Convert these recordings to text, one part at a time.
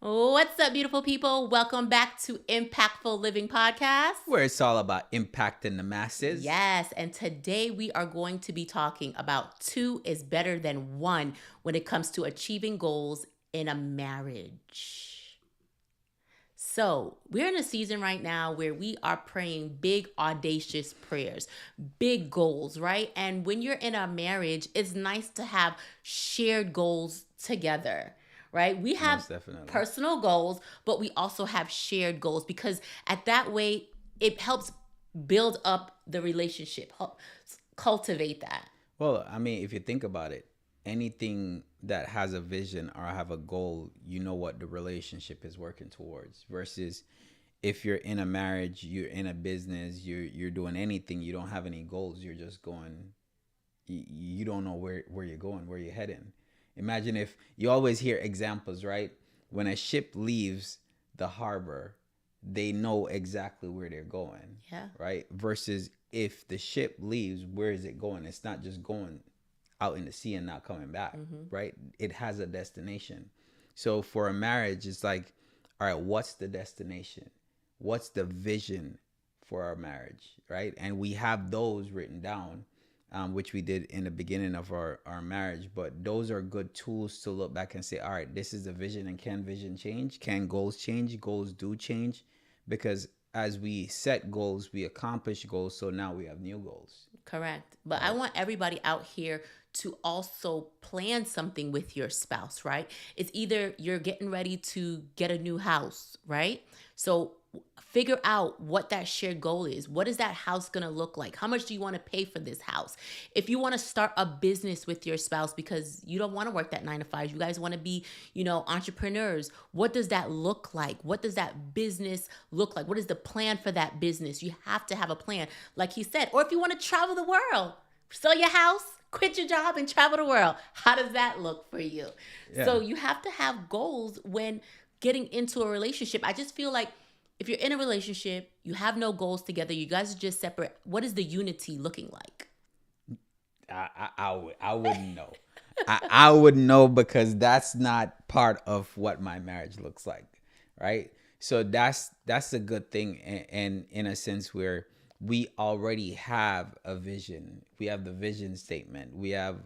What's up, beautiful people? Welcome back to Impactful Living Podcast. Where it's all about impacting the masses. Yes, and today we are going to be talking about two is better than one when it comes to achieving goals in a marriage. So, we're in a season right now where we are praying big, audacious prayers, big goals, right? And when you're in a marriage, it's nice to have shared goals together, right? We have Most definitely. personal goals, but we also have shared goals because at that way, it helps build up the relationship, cultivate that. Well, I mean, if you think about it, anything that has a vision or have a goal, you know what the relationship is working towards. Versus if you're in a marriage, you're in a business, you're doing anything, you don't have any goals, you're just going, you don't know where you're going, where you're heading. Imagine if you always hear examples, right? When a ship leaves the harbor, they know exactly where they're going. Yeah. Right? Versus if the ship leaves, where is it going? It's not just going out in the sea and not coming back, right? It has a destination. So for a marriage, it's like, all right, what's the destination? What's the vision for our marriage, right? And we have those written down, which we did in the beginning of our marriage. But those are good tools to look back and say, all right, this is the vision. And can vision change? Can goals change? Goals do change, because as we set goals, we accomplish goals. So now we have new goals. Correct. But I want everybody out here to also plan something with your spouse, right? It's either you're getting ready to get a new house, right? So figure out what that shared goal is. What is that house going to look like? How much do you want to pay for this house? If you want to start a business with your spouse because you don't want to work that 9 to 5, you guys want to be, entrepreneurs. What does that look like? What does that business look like? What is the plan for that business? You have to have a plan, like he said. Or if you want to travel the world, sell your house, quit your job and travel the world. How does that look for you? Yeah. So you have to have goals when getting into a relationship. I just feel like if you're in a relationship, you have no goals together, you guys are just separate, what is the unity looking like? I wouldn't know. I wouldn't know, because that's not part of what my marriage looks like, right? So that's a good thing, and in a sense where we already have a vision. We have the vision statement. We have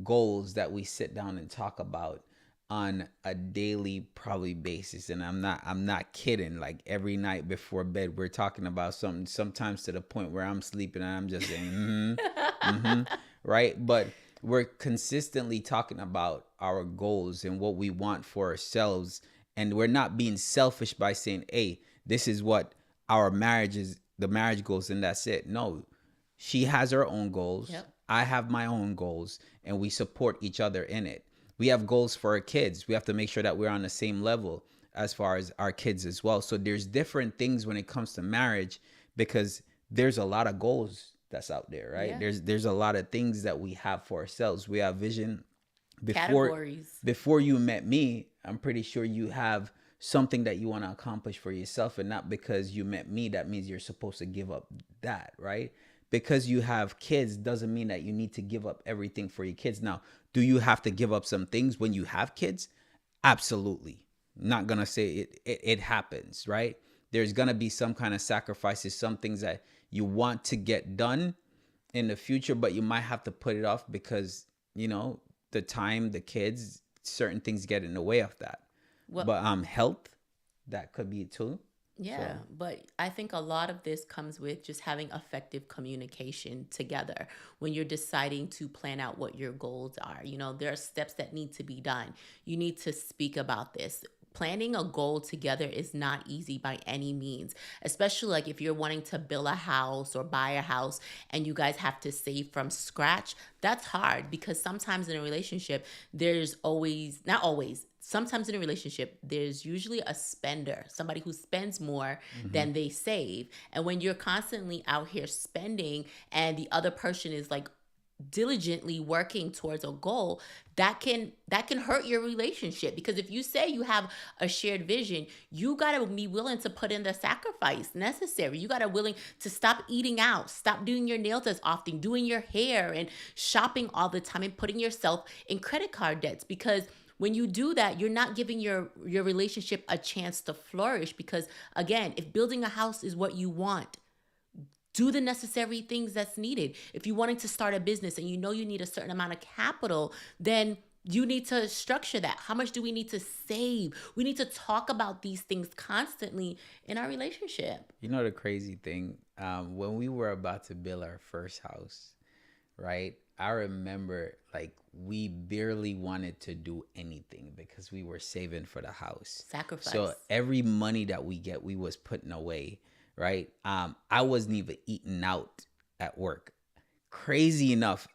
goals that we sit down and talk about on a daily probably basis. And I'm not kidding. Like every night before bed, we're talking about something, sometimes to the point where I'm sleeping and I'm just saying, right? But we're consistently talking about our goals and what we want for ourselves. And we're not being selfish by saying, hey, this is what our marriage is, the marriage goals, and that's it. No, she has her own goals. Yep. I have my own goals, and we support each other in it. We have goals for our kids. We have to make sure that we're on the same level as far as our kids as well. So there's different things when it comes to marriage, because there's a lot of goals that's out there, right? Yeah. There's a lot of things that we have for ourselves. We have vision. Categories. Before you met me, I'm pretty sure you have something that you want to accomplish for yourself, and not because you met me that means you're supposed to give up that, right? Because you have kids doesn't mean that you need to give up everything for your kids. Now, do you have to give up some things when you have kids? Absolutely. Not gonna say it happens, right? There's gonna be some kind of sacrifices, some things that you want to get done in the future, but you might have to put it off because, the time, the kids, certain things get in the way of that. Well, But health, that could be it too. yeah, So, but I think a lot of this comes with just having effective communication together when you're deciding to plan out what your goals are. There are steps that need to be done. You need to speak about this. Planning a goal together is not easy by any means, especially like if you're wanting to build a house or buy a house and you guys have to save from scratch. That's hard because sometimes in a relationship, there's always, not always, sometimes in a relationship, there's usually a spender, somebody who spends more than they save. And when you're constantly out here spending and the other person is like diligently working towards a goal, that can hurt your relationship, because if you say you have a shared vision, you got to be willing to put in the sacrifice necessary. You got to willing to stop eating out, stop doing your nails as often, doing your hair and shopping all the time, and putting yourself in credit card debts, because when you do that, you're not giving your relationship a chance to flourish, because again, if building a house is what you want, do the necessary things that's needed. If you're wanting to start a business and you know you need a certain amount of capital, then you need to structure that. How much do we need to save? We need to talk about these things constantly in our relationship. You know the crazy thing, when we were about to build our first house, right? I remember like we barely wanted to do anything because we were saving for the house. Sacrifice. So every money that we was putting away, right? I wasn't even eating out at work. Crazy enough,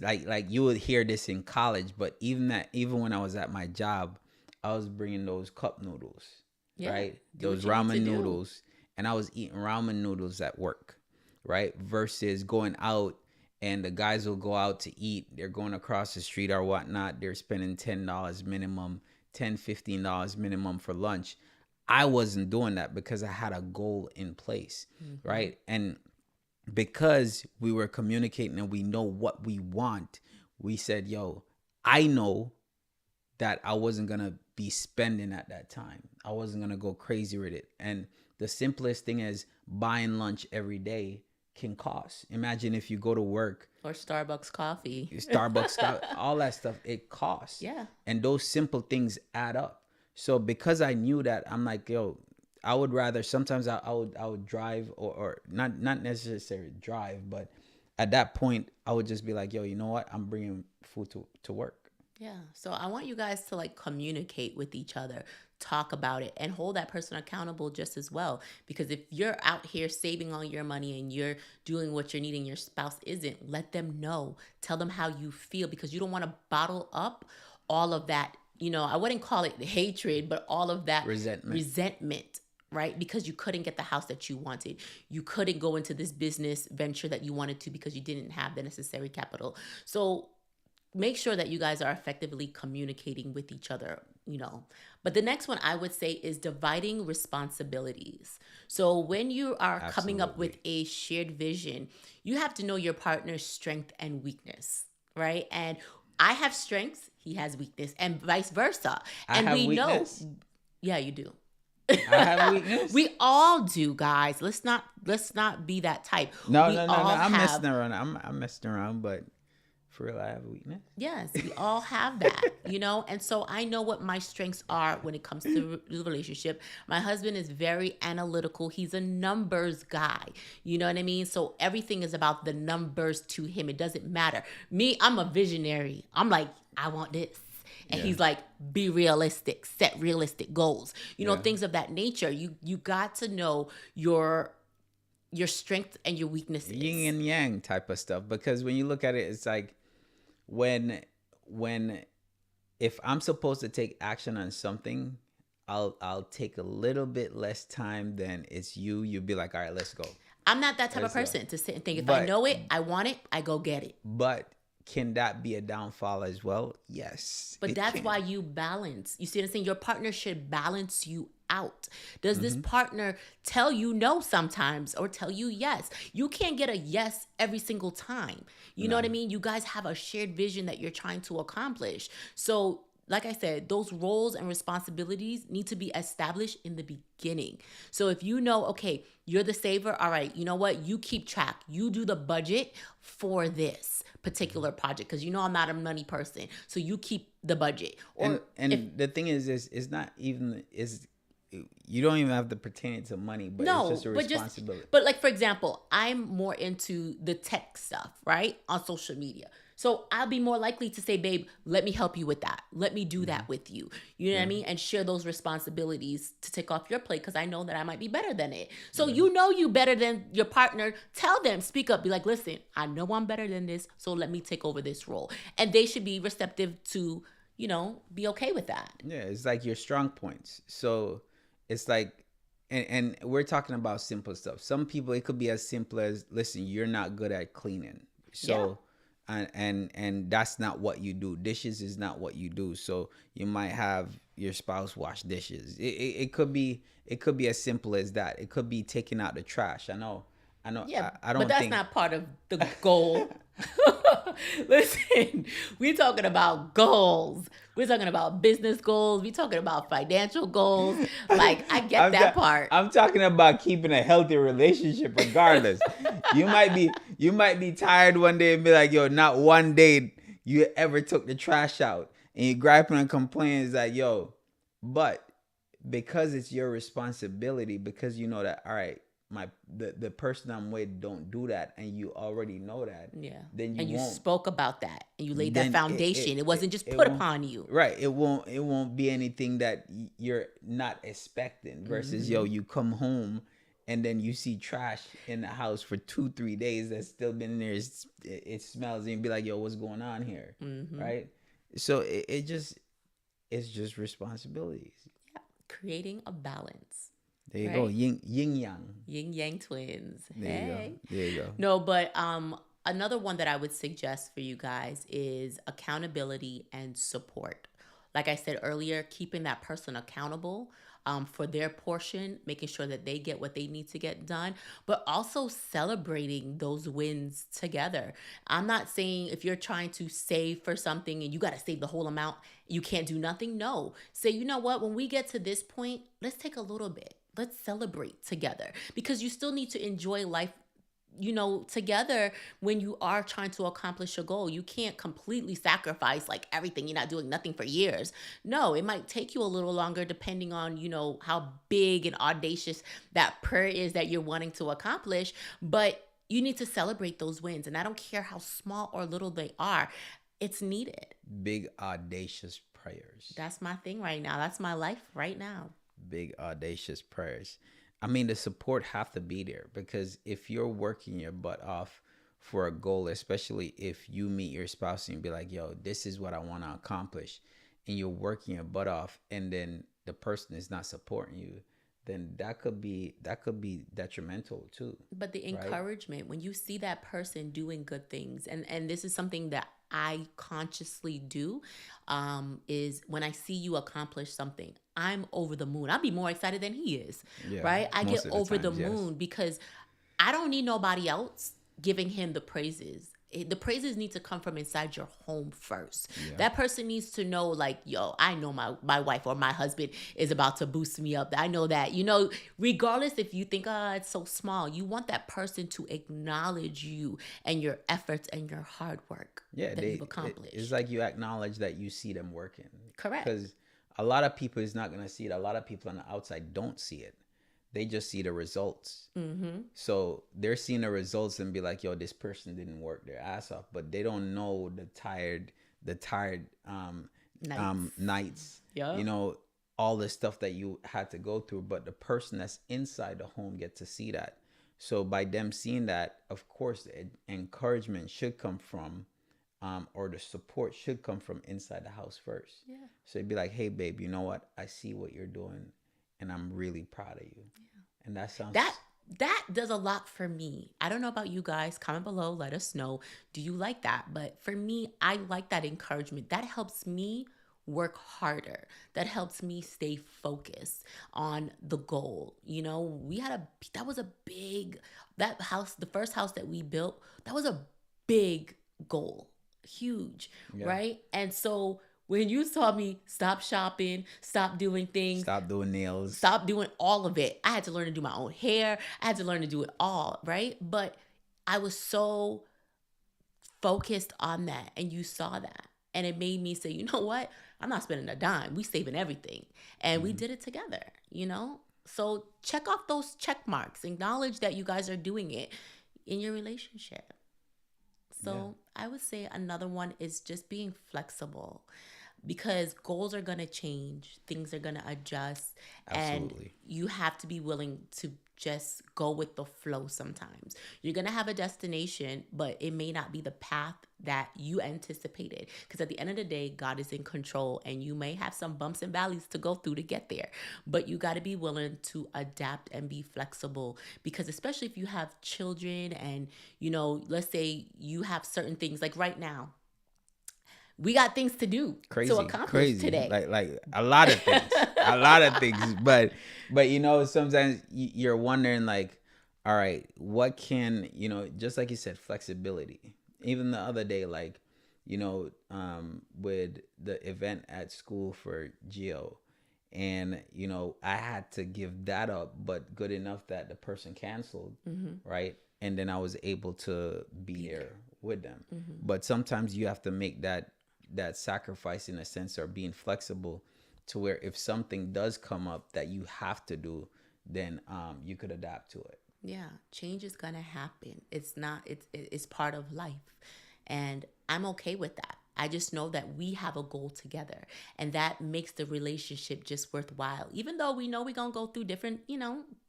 like you would hear this in college, but even when I was at my job, I was bringing those cup noodles, right? Those ramen noodles, and I was eating ramen noodles at work, right? Versus going out, and the guys will go out to eat. They're going across the street or whatnot. They're spending $10 minimum, $15 minimum for lunch. I wasn't doing that because I had a goal in place, right? And because we were communicating and we know what we want, we said, yo, I know that I wasn't going to be spending at that time. I wasn't going to go crazy with it. And the simplest thing is buying lunch every day can cost. Imagine if you go to work. Or Starbucks coffee. All that stuff, it costs. Yeah. And those simple things add up. So because I knew that, I'm like, yo, I would rather, sometimes I would drive or not necessarily drive, but at that point I would just be like, yo, you know what? I'm bringing food to work. Yeah. So I want you guys to like communicate with each other, talk about it, and hold that person accountable just as well. Because if you're out here saving all your money and you're doing what you're needing, your spouse isn't, let them know. Tell them how you feel, because you don't want to bottle up all of that. You know, I wouldn't call it hatred, but all of that resentment, right? Because you couldn't get the house that you wanted. You couldn't go into this business venture that you wanted to because you didn't have the necessary capital. So make sure that you guys are effectively communicating with each other, you know. But the next one I would say is dividing responsibilities. So when you are coming up with a shared vision, you have to know your partner's strength and weakness, right? And I have strengths, he has weakness, and vice versa. And we know, yeah, you do. I have weakness. We all do, guys. Let's not be that type. No. I'm messing around. I'm messing around, but for real, I have a weakness. Yes, we all have that, you know? And so I know what my strengths are when it comes to the relationship. My husband is very analytical. He's a numbers guy. You know what I mean? So everything is about the numbers to him. It doesn't matter. Me, I'm a visionary. I'm like, I want this. And he's like, be realistic, set realistic goals. You know, things of that nature. You got to know your strengths and your weaknesses. Yin and yang type of stuff. Because when you look at it, it's like, when if I'm supposed to take action on something, I'll take a little bit less time than it's you. You'll be like, all right, let's go. I'm not that type of person to sit and think, if I know it, I want it, I go get it. But can that be a downfall as well? Yes. But that's why you balance. You see what I'm saying? Your partner should balance you out. Does this partner tell you no sometimes or tell you yes? You can't get a yes every single time. You know what I mean? You guys have a shared vision that you're trying to accomplish. So like I said, those roles and responsibilities need to be established in the beginning. So if you know, okay, you're the saver, all right, you know what? You keep track. You do the budget for this particular project, because you know I'm not a money person. So you keep the budget. Or and the thing is it's not even you don't even have to pertain it to money, but it's just a responsibility. But like, for example, I'm more into the tech stuff, right? On social media. So I'll be more likely to say, babe, let me help you with that. Let me do that with you. You know what I mean? And share those responsibilities to take off your plate, because I know that I might be better than it. So you know you better than your partner. Tell them, speak up, be like, listen, I know I'm better than this, so let me take over this role. And they should be receptive to, you know, be okay with that. Yeah, it's like your strong points. So it's like, and we're talking about simple stuff. Some people, it could be as simple as, listen, you're not good at cleaning. So, and that's not what you do. Dishes is not what you do. So you might have your spouse wash dishes. It could be as simple as that. It could be taking out the trash. I know. Yeah, I don't but that's think... not part of the goal. Listen, we're talking about goals. We're talking about business goals. We're talking about financial goals. Like, I get that part. I'm talking about keeping a healthy relationship regardless. You might be tired one day and be like, yo, not one day you ever took the trash out, and you griping and complaining. It's like, yo, but because it's your responsibility, because you know that, all right, the person I'm with don't do that, and you already know that. Yeah. Then and you won't. spoke about that, and you laid that Then foundation. It wasn't just it put won't- upon you. Right. It won't be anything that you're not expecting. Versus, yo, you come home and then you see trash in the house for 2-3 days that's still been in there. It smells, and you be like, yo, what's going on here? Right. So it's just responsibilities. Yeah. Creating a balance. There you go. Yin yang. Yin yang twins. There Hey. you go. There you go. No, but another one that I would suggest for you guys is accountability and support. Like I said earlier, keeping that person accountable for their portion, making sure that they get what they need to get done, but also celebrating those wins together. I'm not saying if you're trying to save for something and you got to save the whole amount, you can't do nothing. No. Say, you know what? When we get to this point, let's take a little bit. Let's celebrate together, because you still need to enjoy life, together when you are trying to accomplish a goal. You can't completely sacrifice like everything. You're not doing nothing for years. No, it might take you a little longer depending on, how big and audacious that prayer is that you're wanting to accomplish. But you need to celebrate those wins. And I don't care how small or little they are. It's needed. Big audacious prayers. That's my thing right now. That's my life right now. Big audacious prayers. I mean, the support have to be there, because if you're working your butt off for a goal, especially if you meet your spouse and be like, yo, this is what I want to accomplish, and you're working your butt off, and then the person is not supporting you, then that could be detrimental too. But the encouragement, when you see that person doing good things, and this is something that I consciously do, is when I see you accomplish something, I'm over the moon. I'll be more excited than he is, right? I get over the moon because I don't need nobody else giving him the praises. The praises need to come from inside your home first. Yeah. That person needs to know, like, yo, I know my wife or my husband is about to boost me up. I know that, regardless if you think, it's so small, you want that person to acknowledge you and your efforts and your hard work that you've accomplished. It's like you acknowledge that you see them working. Correct. Because a lot of people is not going to see it. A lot of people on the outside don't see it. They just see the results. Mm-hmm. So they're seeing the results and be like, yo, this person didn't work their ass off. But they don't know the tired nights, yep. All the stuff that you had to go through. But the person that's inside the home gets to see that. So by them seeing that, of course, the encouragement should come from, or the support should come from inside the house first. Yeah. So it'd be like, hey, babe, you know what? I see what you're doing, and I'm really proud of you. Yeah. And that sounds... That does a lot for me. I don't know about you guys. Comment below. Let us know. Do you like that? But for me, I like that encouragement. That helps me work harder. That helps me stay focused on the goal. That house, the first house that we built, that was a big goal. Huge, yeah. Right? And so when you saw me stop shopping, stop doing things, stop doing nails, stop doing all of it, I had to learn to do my own hair. I had to learn to do it all, right? But I was so focused on that, and you saw that. And it made me say, you know what? I'm not spending a dime. We saving everything. And we did it together, So check off those check marks. Acknowledge that you guys are doing it in your relationship. So I would say another one is just being flexible, because goals are going to change. Things are going to adjust. Absolutely. And you have to be willing to just go with the flow sometimes. You're going to have a destination, but it may not be the path that you anticipated. Because at the end of the day, God is in control, and you may have some bumps and valleys to go through to get there. But you got to be willing to adapt and be flexible, because especially if you have children and, let's say you have certain things like right now, we got things to do to accomplish today. Like a lot of things, But sometimes you're wondering, like, all right, what can, just like you said, flexibility. even the other day, like, with the event at school for Geo, and I had to give that up, but good enough that the person canceled, right? And then I was able to be there with them. But sometimes you have to make that sacrifice, in a sense, or being flexible, to where if something does come up that you have to do, then you could adapt to it. Yeah, change is gonna happen. It's not. It's part of life, and I'm okay with that. I just know that we have a goal together, and that makes the relationship just worthwhile. Even though we know we're gonna go through different,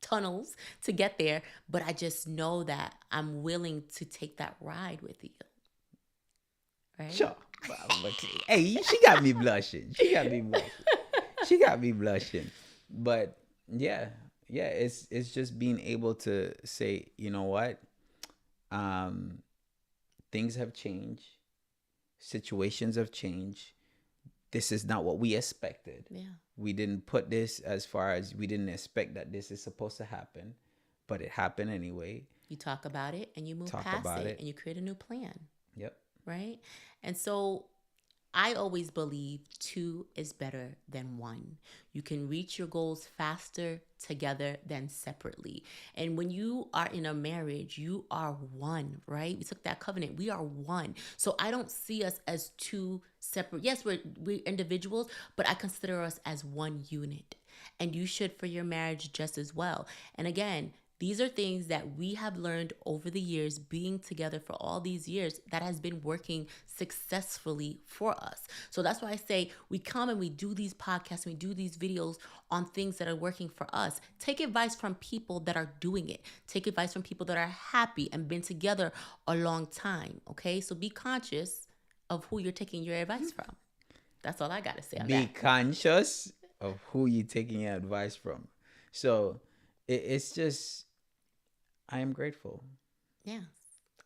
tunnels to get there, but I just know that I'm willing to take that ride with you, right? Sure. Hey, she got me blushing. She got me blushing. She got me blushing. But yeah, it's just being able to say, you know what, things have changed, situations have changed. This is not what we expected. Yeah. We didn't put this, as far as we didn't expect that this is supposed to happen, but it happened anyway. You talk about it and you move Talk past about it it. and you create a new plan, Yep. right? And so I always believe two is better than one. You can reach your goals faster together than separately. And when you are in a marriage, you are one, right? We took that covenant. We are one. So I don't see us as two separate. Yes, we're individuals, but I consider us as one unit. And you should for your marriage just as well. And again, these are things that we have learned over the years, being together for all these years, that has been working successfully for us. So that's why I say we come and we do these podcasts and we do these videos on things that are working for us. Take advice from people that are doing it. Take advice from people that are happy and been together a long time. Okay, so be conscious of who you're taking your advice from. That's all I got to say on Be that. conscious of who you're taking your advice from. So it's just, I am grateful. Yeah.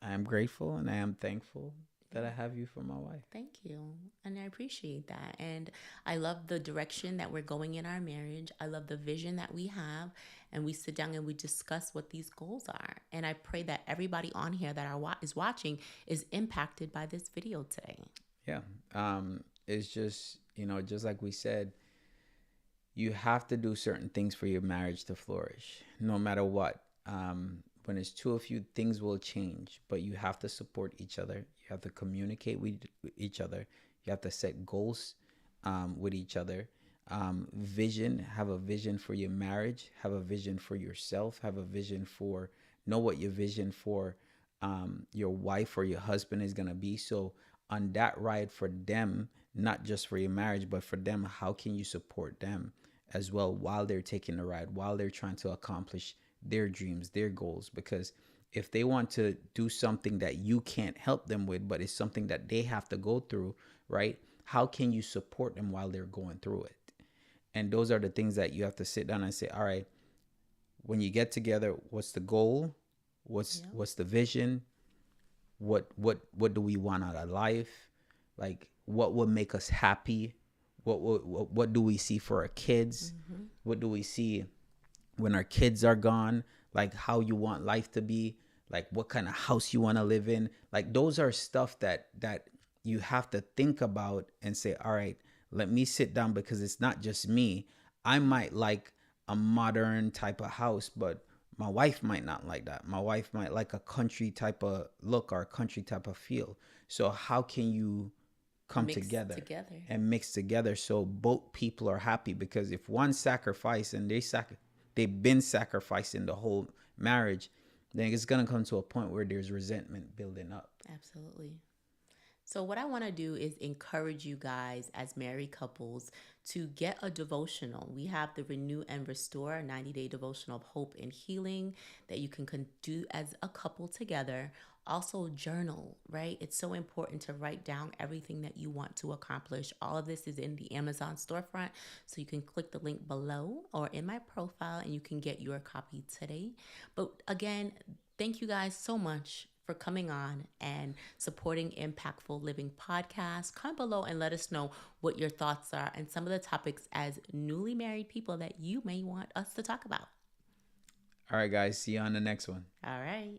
I am grateful and I am thankful that I have you for my wife. Thank you. And I appreciate that. And I love the direction that we're going in our marriage. I love the vision that we have. And we sit down and we discuss what these goals are. And I pray that everybody on here that is watching is impacted by this video today. Yeah. It's just, just like we said, you have to do certain things for your marriage to flourish, no matter what. When it's two of you, things will change, but you have to support each other. You have to communicate with each other. You have to set goals with each other. Have a vision for your marriage. Have a vision for yourself. Have a vision for, know what your vision for your wife or your husband is going to be. So on that ride for them, not just for your marriage, but for them, how can you support them as well while they're taking the ride, while they're trying to accomplish their dreams, their goals? Because if they want to do something that you can't help them with, but it's something that they have to go through, right? How can you support them while they're going through it? And those are the things that you have to sit down and say, all right, when you get together, what's the goal? What's the vision? What do we want out of life? Like, what would make us happy? What do we see for our kids? What do we see when our kids are gone? Like, how you want life to be? Like, what kind of house you want to live in? Like, those are stuff that you have to think about and say, all right, let me sit down, because it's not just me. I might like a modern type of house, but my wife might not like that. My wife might like a country type of look or a country type of feel. So how can you come together and mix together so both people are happy? Because if one sacrifice and they've been sacrificing the whole marriage, then it's going to come to a point where there's resentment building up. Absolutely. So what I want to do is encourage you guys as married couples to get a devotional. We have the Renew and Restore, a 90-day devotional of hope and healing that you can do as a couple together. Also journal, right? It's so important to write down everything that you want to accomplish. All of this is in the Amazon storefront. So you can click the link below or in my profile and you can get your copy today. But again, thank you guys so much for coming on and supporting Impactful Living Podcast. Comment below and let us know what your thoughts are and some of the topics as newly married people that you may want us to talk about. All right, guys. See you on the next one. All right.